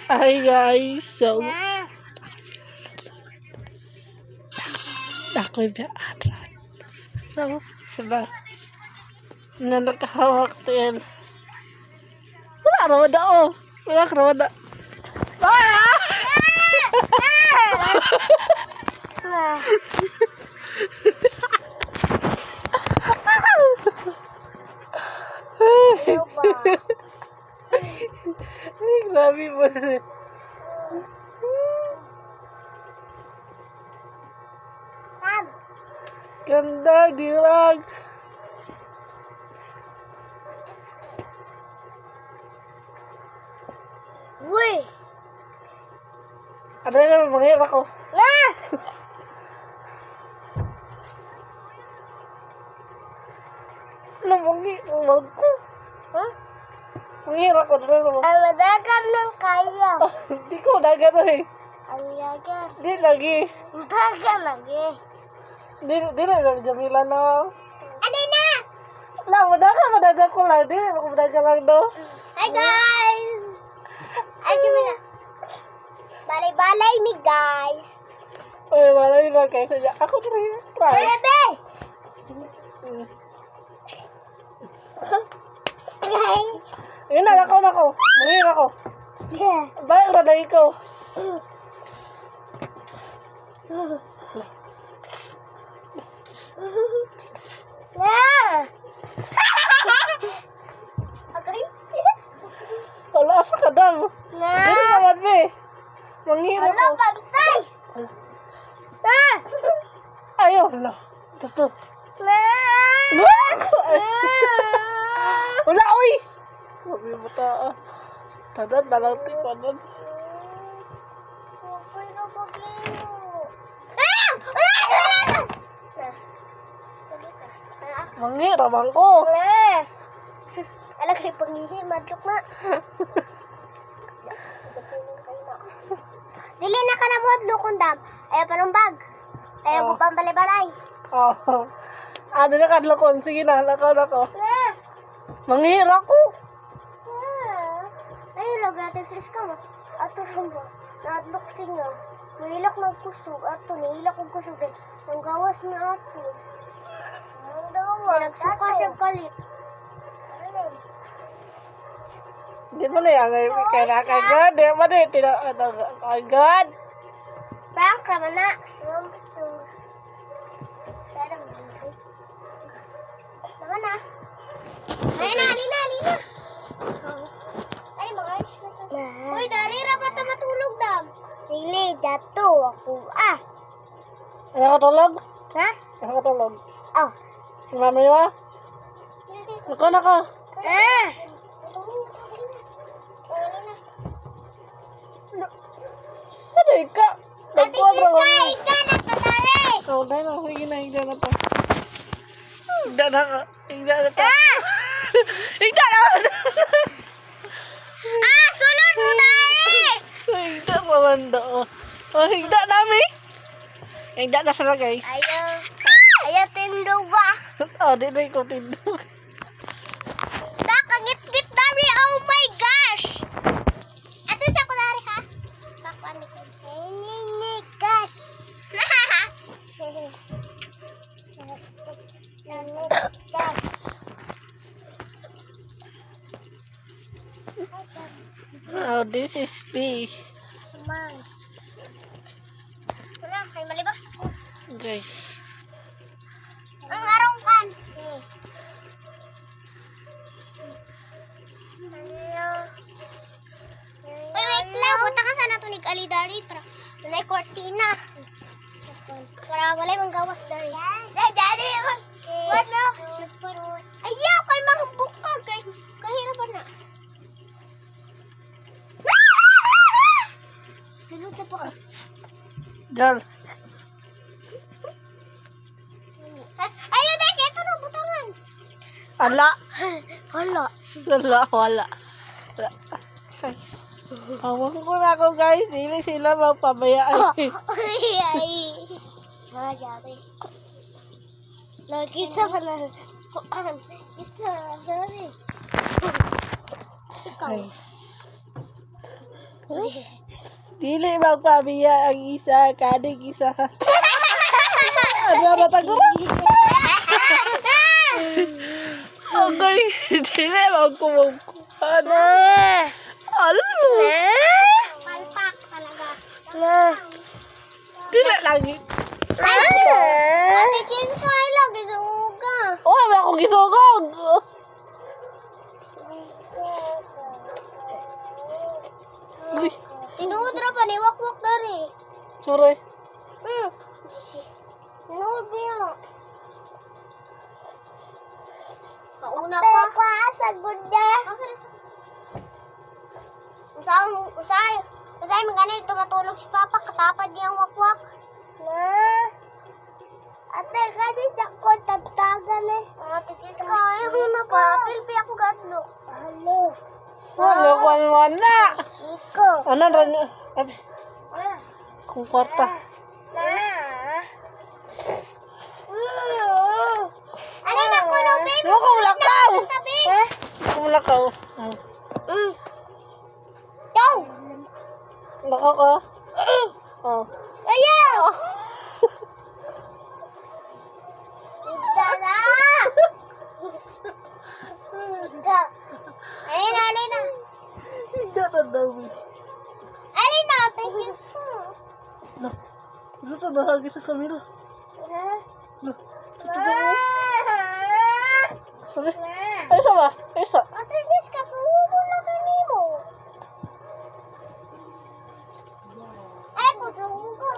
Hi guys, so ako'y biyaadran. So, diba? Na nakahawak din. Wala naman na oh. Wala ka naman na. Ay, grabe mo na. Ganda, dilag. Uy! Ano na, manghir ako. Ano, manghir ko? Ha? Manghir ako, ano naman? Ang madagan ng kaya. Hindi ko nagano eh. Ang yagan. Di lagi. Madagan lagi. Di na, Jamila na. Alin na? Madagan ko lang. Di na, madagan lang daw. Hi guys! Ay, Jamila. Balay-balay ni guys. Uy, wala yun lang kayo sadya. Ako try. Bebe! Yun na, nako. Manghir ako. Bayan raday ko. Wala, asa ka daw. Di na naman, be. Manghir Wala, ako. pantay! Ayaw, wala. Ito. Wala, uy! Sabi mo ta, tadan, dalang tipanan. Okay na mag-ino. Manghir, abang ko. Alam kayo panghihi, madlok na. Dili na ka na mo adlokon dam. Ayaw pa ng bag. Ayaw ko pang balay-balay. Oh. Ano na kadlokon? Sige na, nako. Manghir ako. Ayun lang, natin sis ka mo. Ato sumbo. Naadlok siya. Mahilak ng kusog. Ato, nahilak ng kusog din. Ang gawas na ato. Ang gawas. Nagsuka siya kalit. Di mo na yan, kaya nakagad. Di mo na yung tinakagad. Bang, kama na. Tama na. Ayun na, alina. Ay, mga ayos na to. Uy, dari ra ba ito matulog, dam? Dili, dato ako. Ayaw ka tulog? Ha? Ayaw ka tulog. Oh. Si mami mo? Nako. Ano ka? Ate Kiska, isa na to, dari. Oh, dahil na. Sige na, higda na to. Higda na to. Higda na. Sulod mo, dari. Higda pa man do. Oh, higda namin. Higda na sila, guys. Ayaw tindog ba? Oh, di na ikaw tindog. Nakangit-ngit, dari. Oh my gosh. Ate, sa ko, dari, ha? Sa ko, ani ko. Gosh. Oh, this is me. Man. Wala, kayo mali ba? Guys. Ang arong kan. Wait lang. Buta ka sana tunig alidari para walay kortina. Para walay mong gawas dari. Daddy! What no? Ayaw! Kay mga buka. Kahirapan na. Sunod na po ka. Diyan. Ayaw, Dek! Ito na, butangan. Ala. Wala. Wala. Awang ko na ako, guys. Hindi sila magpabayaan. Ay. Jari. Nagkisa pa na. Kisa na, sorry. Ikaw. Ay. Dili magpabiya ang isa, kaning isa. Ano ba taguran? Okay, dili magkumugkuhan. Ano? Palpak talaga. Dili lagi. Ate Chins ko ay lagi sa uga. Oh, wala akong gisugog. Uy, Tinudra pa ni wakwak dari. sorry. Tinuod niya. Kauna pa. Pekwa sa gudya. Usay mga dito matulog si Papa katapad niyang wakwak. Ate, kani ko tagtagan eh. Ate, tis ka. Ayaw mo na pa. Pilpi ako gadlo. Halo. Wala ko na. Iko. Ano rin? Kung kwarta. Ano na ko no, baby? Ano kung lakaw? Tabi. Kung lakaw. Go. Lakaw ka? Oh. Ayaw. Dara. Alina. Hindi na dawi. Alina, thank you so. No. Gusto na hagi sa kamila. No. Ito ba? Sabi? Ay, isa ba? Isa. Ate, Jess, kasubo lang kanimo. Ay, kasubo ka.